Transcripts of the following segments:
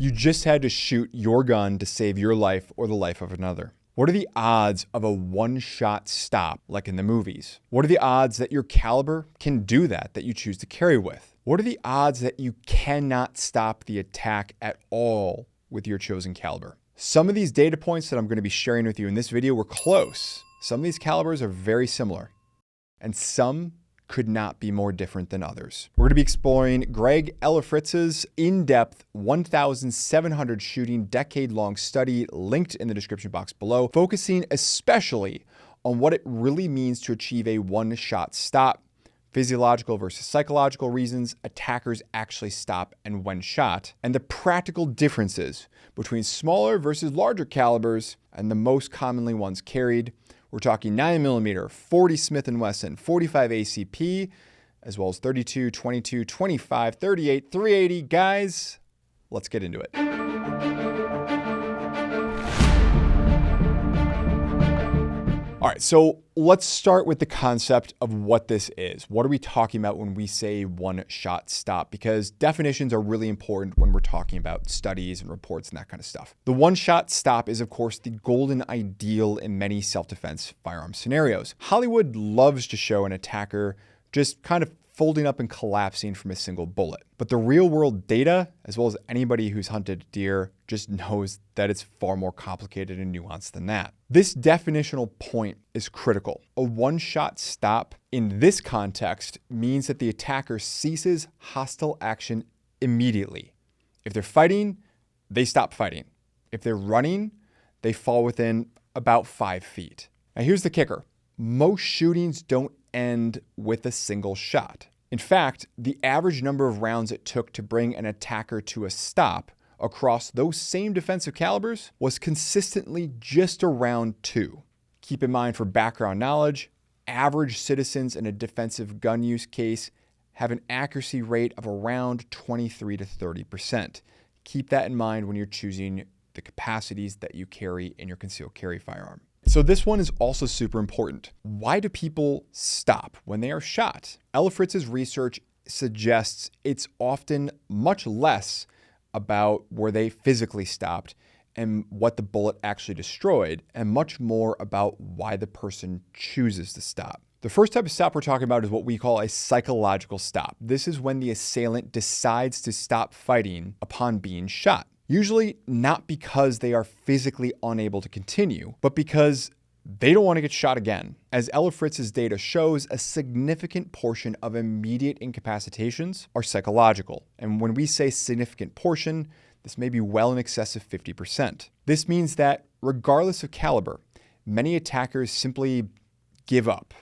You just had to shoot your gun to save your life or the life of another. What are the odds of a one-shot stop like in the movies? What are the odds that your caliber can do that you choose to carry with? What are the odds that you cannot stop the attack at all with your chosen caliber? Some of these data points that I'm going to be sharing with you in this video were close. Some of these calibers are very similar, and some could not be more different than others. We're going to be exploring Greg Elefritz's in-depth 1,700 shooting decade-long study linked in the description box below, focusing especially on what it really means to achieve a one-shot stop, physiological versus psychological reasons attackers actually stop and when shot, and the practical differences between smaller versus larger calibers and the most commonly ones carried. We're talking 9mm, 40 Smith & Wesson, 45 ACP, as well as 32, 22, 25, 38, 380. Guys, let's get into it. All right, so let's start with the concept of what this is. What are we talking about when we say one-shot stop? Because definitions are really important when we're talking about studies and reports and that kind of stuff. The one-shot stop is, of course, the golden ideal in many self-defense firearm scenarios. Hollywood loves to show an attacker just kind of folding up and collapsing from a single bullet. But the real world data, as well as anybody who's hunted deer, just knows that it's far more complicated and nuanced than that. This definitional point is critical. A one-shot stop in this context means that the attacker ceases hostile action immediately. If they're fighting, they stop fighting. If they're running, they fall within about 5 feet. Now here's the kicker. Most shootings don't end with a single shot. In fact, the average number of rounds it took to bring an attacker to a stop across those same defensive calibers was consistently just around 2. Keep in mind, for background knowledge, average citizens in a defensive gun use case have an accuracy rate of around 23 to 30%. Keep that in mind when you're choosing the capacities that you carry in your concealed carry firearm. So this one is also super important. Why do people stop when they are shot? Elefritz's research suggests it's often much less about where they physically stopped and what the bullet actually destroyed, and much more about why the person chooses to stop. The first type of stop we're talking about is what we call a psychological stop. This is when the assailant decides to stop fighting upon being shot. Usually not because they are physically unable to continue, but because they don't want to get shot again. As Elefritz's data shows, a significant portion of immediate incapacitations are psychological. And when we say significant portion, this may be well in excess of 50%. This means that regardless of caliber, many attackers simply give up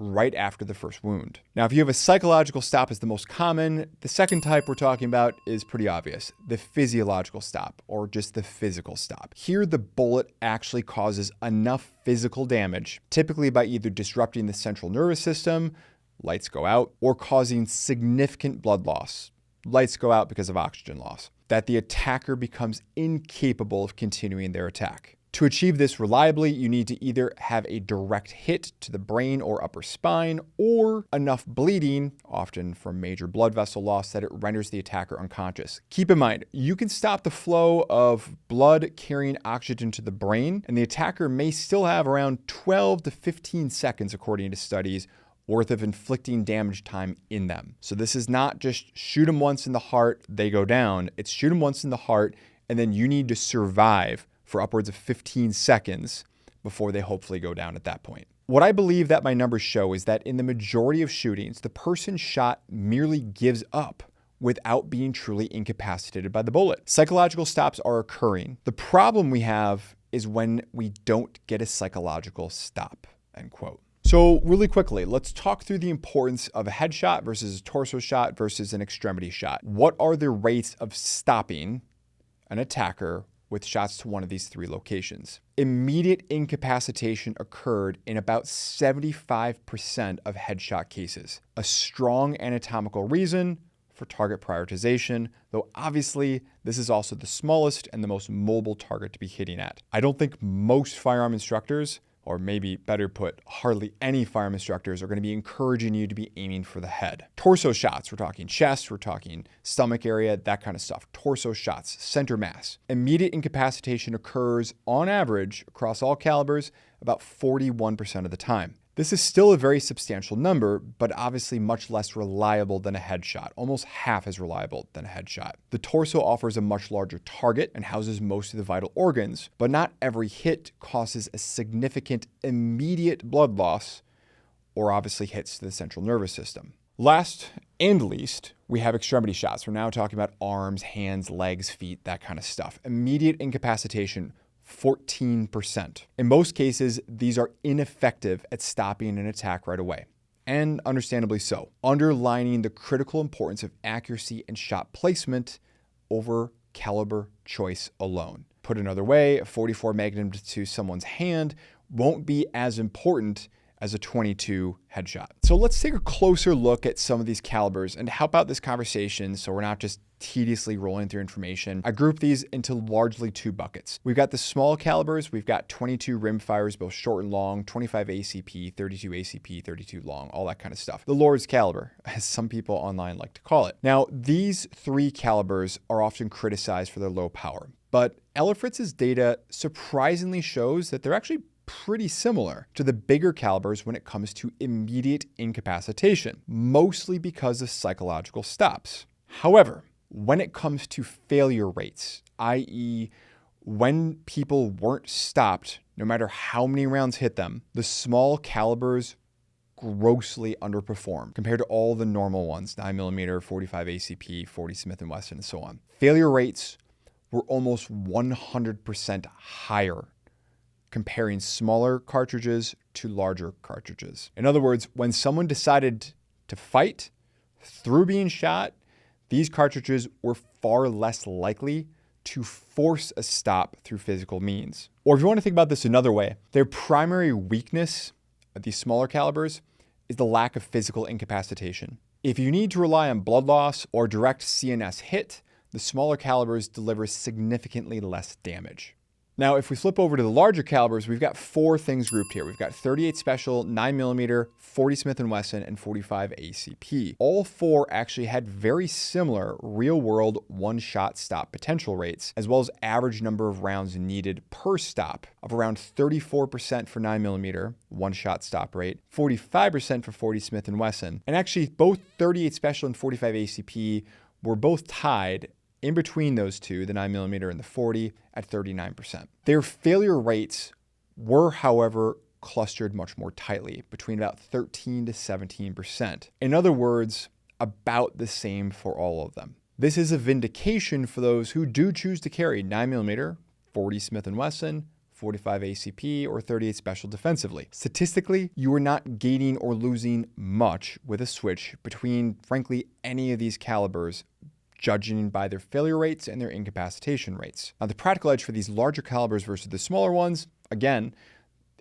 right after the first wound. Now, if you have a psychological stop as the most common, the second type we're talking about is pretty obvious, the physiological stop, or just the physical stop. Here, the bullet actually causes enough physical damage, typically by either disrupting the central nervous system, lights go out, or causing significant blood loss, lights go out because of oxygen loss, that the attacker becomes incapable of continuing their attack. To achieve this reliably, you need to either have a direct hit to the brain or upper spine, or enough bleeding, often from major blood vessel loss, that it renders the attacker unconscious. Keep in mind, you can stop the flow of blood carrying oxygen to the brain, and the attacker may still have around 12 to 15 seconds, according to studies, worth of inflicting damage time in them. So this is not just shoot them once in the heart, they go down. It's shoot them once in the heart, and then you need to survive for upwards of 15 seconds before they hopefully go down at that point. What I believe that my numbers show is that in the majority of shootings, the person shot merely gives up without being truly incapacitated by the bullet. Psychological stops are occurring. The problem we have is when we don't get a psychological stop, end quote. So really quickly, let's talk through the importance of a headshot versus a torso shot versus an extremity shot. What are the rates of stopping an attacker with shots to one of these 3 locations? Immediate incapacitation occurred in about 75% of headshot cases. A strong anatomical reason for target prioritization, though obviously this is also the smallest and the most mobile target to be hitting at. I don't think most firearm instructors or maybe better put, hardly any firearm instructors are going to be encouraging you to be aiming for the head. Torso shots, we're talking chest, we're talking stomach area, that kind of stuff. Torso shots, center mass. Immediate incapacitation occurs on average across all calibers about 41% of the time. This is still a very substantial number, but obviously much less reliable than a headshot, almost half as reliable than a headshot. The torso offers a much larger target and houses most of the vital organs, but not every hit causes a significant immediate blood loss or obviously hits to the central nervous system. Last and least, we have extremity shots. We're now talking about arms, hands, legs, feet, that kind of stuff. Immediate incapacitation, 14%. In most cases, these are ineffective at stopping an attack right away, and understandably so, underlining the critical importance of accuracy and shot placement over caliber choice alone. Put another way, a 44 Magnum to someone's hand won't be as important as a 22 headshot. So let's take a closer look at some of these calibers and help out this conversation so we're not just tediously rolling through information. I group these into largely two buckets. We've got the small calibers, we've got 22 rimfires, both short and long, 25 ACP, 32 ACP, 32 long, all that kind of stuff. The Lord's caliber, as some people online like to call it. Now, these three calibers are often criticized for their low power, but Ellerfritz's data surprisingly shows that they're actually pretty similar to the bigger calibers when it comes to immediate incapacitation, mostly because of psychological stops. However, when it comes to failure rates, i.e., when people weren't stopped, no matter how many rounds hit them, the small calibers grossly underperform compared to all the normal ones, 9mm, 45 ACP, 40 Smith & Wesson, and so on. Failure rates were almost 100% higher comparing smaller cartridges to larger cartridges. In other words, when someone decided to fight through being shot, these cartridges were far less likely to force a stop through physical means. Or if you want to think about this another way, their primary weakness of these smaller calibers is the lack of physical incapacitation. If you need to rely on blood loss or direct CNS hit, the smaller calibers deliver significantly less damage. Now, if we flip over to the larger calibers, we've got four things grouped here. We've got 38 Special, 9mm, 40 Smith & Wesson, and 45 ACP. All four actually had very similar real-world one-shot stop potential rates, as well as average number of rounds needed per stop of around 34% for 9mm, one-shot stop rate, 45% for 40 Smith & Wesson. And actually, both 38 Special and 45 ACP were both tied in between those two, the 9mm and the 40, at 39%. Their failure rates were, however, clustered much more tightly, between about 13 to 17%. In other words, about the same for all of them. This is a vindication for those who do choose to carry 9mm, 40 Smith & Wesson, 45 ACP, or 38 Special defensively. Statistically, you are not gaining or losing much with a switch between, frankly, any of these calibers, judging by their failure rates and their incapacitation rates. Now, the practical edge for these larger calibers versus the smaller ones, again,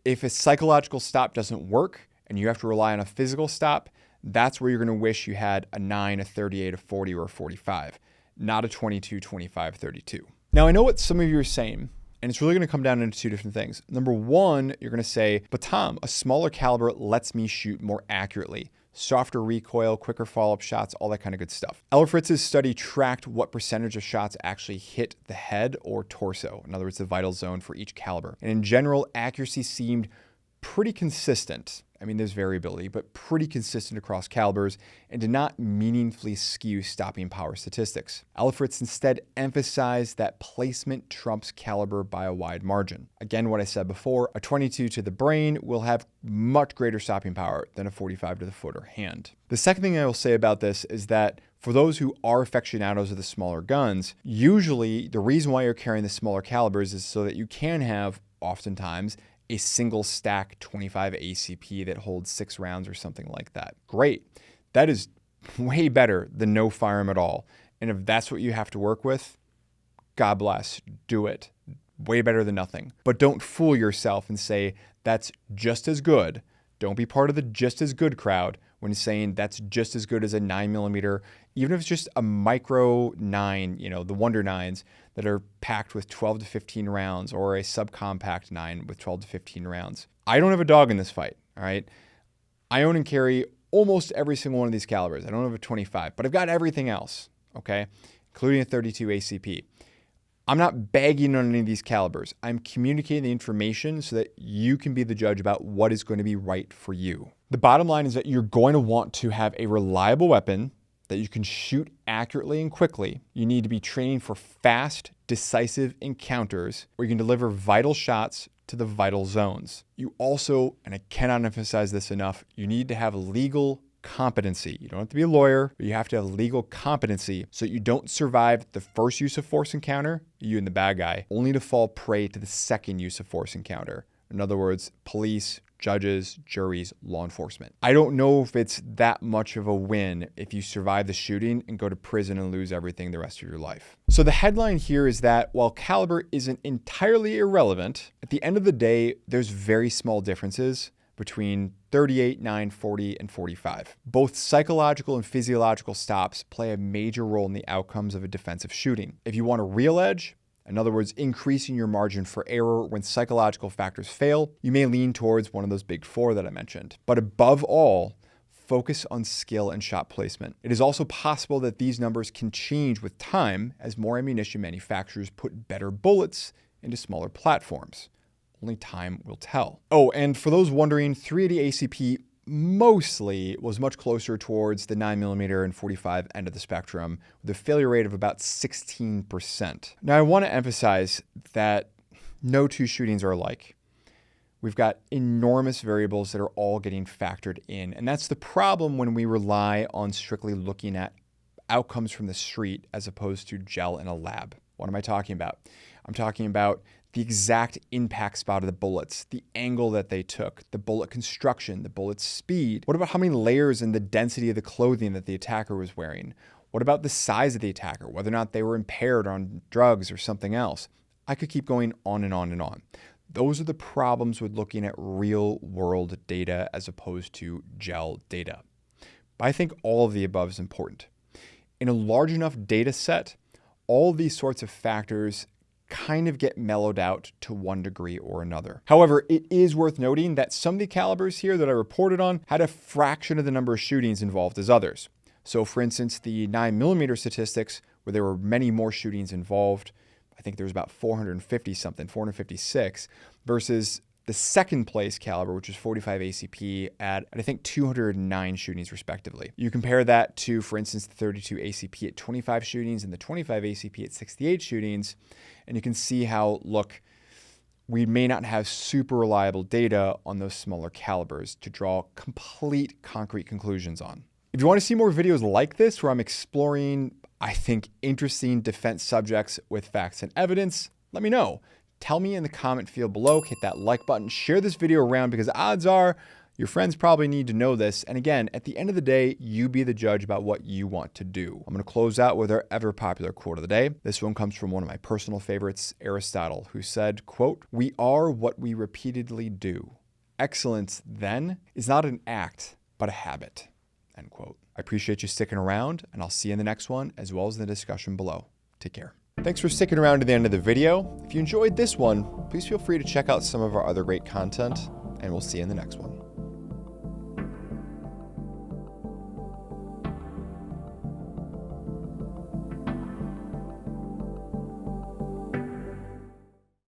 if a psychological stop doesn't work and you have to rely on a physical stop, that's where you're going to wish you had a 9, a 38, a 40, or a 45, not a 22, 25, 32. Now, I know what some of you are saying, and it's really going to come down into two different things. Number one, you're going to say, but Tom, a smaller caliber lets me shoot more accurately. Softer recoil, quicker follow-up shots, all that kind of good stuff. Ellerfritz's study tracked what percentage of shots actually hit the head or torso, in other words, the vital zone for each caliber. And in general, accuracy seemed pretty consistent. I mean, there's variability, but pretty consistent across calibers and did not meaningfully skew stopping power statistics. Ellerfritz instead emphasized that placement trumps caliber by a wide margin. Again, what I said before, a 22 to the brain will have much greater stopping power than a 45 to the foot or hand. The second thing I will say about this is that for those who are aficionados of the smaller guns, usually the reason why you're carrying the smaller calibers is so that you can have, oftentimes, a single stack 25 ACP that holds 6 rounds or something like that. Great. That is way better than no firearm at all. And if that's what you have to work with, God bless, do it. Way better than nothing. But don't fool yourself and say that's just as good. Don't be part of the just as good crowd when saying that's just as good as a 9mm, even if it's just a micro 9, the Wonder 9s that are packed with 12 to 15 rounds, or a subcompact 9 with 12 to 15 rounds. I don't have a dog in this fight, all right? I own and carry almost every single one of these calibers. I don't have a 25, but I've got everything else, okay? Including a 32 ACP. I'm not bagging on any of these calibers. I'm communicating the information so that you can be the judge about what is going to be right for you. The bottom line is that you're going to want to have a reliable weapon that you can shoot accurately and quickly. You need to be training for fast, decisive encounters where you can deliver vital shots to the vital zones. You also, and I cannot emphasize this enough, you need to have legal competency. You don't have to be a lawyer, but you have to have legal competency so that you don't survive the first use of force encounter, you and the bad guy, only to fall prey to the second use of force encounter. In other words, police, judges, juries, law enforcement. I don't know if it's that much of a win if you survive the shooting and go to prison and lose everything the rest of your life. So the headline here is that while caliber isn't entirely irrelevant, at the end of the day, there's very small differences between 38, 9, 40, and 45. Both psychological and physiological stops play a major role in the outcomes of a defensive shooting. If you want a real edge, in other words, increasing your margin for error when psychological factors fail, you may lean towards one of those big four that I mentioned. But above all, focus on skill and shot placement. It is also possible that these numbers can change with time as more ammunition manufacturers put better bullets into smaller platforms. Only time will tell. Oh, and for those wondering, 380 ACP mostly was much closer towards the 9mm and 45 end of the spectrum with a failure rate of about 16%. Now, I want to emphasize that no two shootings are alike. We've got enormous variables that are all getting factored in. And that's the problem when we rely on strictly looking at outcomes from the street as opposed to gel in a lab. What am I talking about? I'm talking about the exact impact spot of the bullets, the angle that they took, the bullet construction, the bullet speed. What about how many layers and the density of the clothing that the attacker was wearing? What about the size of the attacker, whether or not they were impaired on drugs or something else? I could keep going on and on and on. Those are the problems with looking at real world data as opposed to gel data. But I think all of the above is important. In a large enough data set, all of these sorts of factors kind of get mellowed out to one degree or another. However, it is worth noting that some of the calibers here that I reported on had a fraction of the number of shootings involved as others. So for instance, the 9mm statistics, where there were many more shootings involved, I think there was about 456, versus the second place caliber, which is 45 ACP at I think 209 shootings respectively. You compare that to, for instance, the 32 ACP at 25 shootings and the 25 ACP at 68 shootings, and you can see how, look, we may not have super reliable data on those smaller calibers to draw complete concrete conclusions on. If you want to see more videos like this, where I'm exploring, I think, interesting defense subjects with facts and evidence, let me know. Tell me in the comment field below, hit that like button, share this video around because odds are your friends probably need to know this. And again, at the end of the day, you be the judge about what you want to do. I'm going to close out with our ever popular quote of the day. This one comes from one of my personal favorites, Aristotle, who said, quote, "We are what we repeatedly do. Excellence, then, is not an act, but a habit," end quote. I appreciate you sticking around, and I'll see you in the next one, as well as in the discussion below. Take care. Thanks for sticking around to the end of the video. If you enjoyed this one, please feel free to check out some of our other great content, and we'll see you in the next one.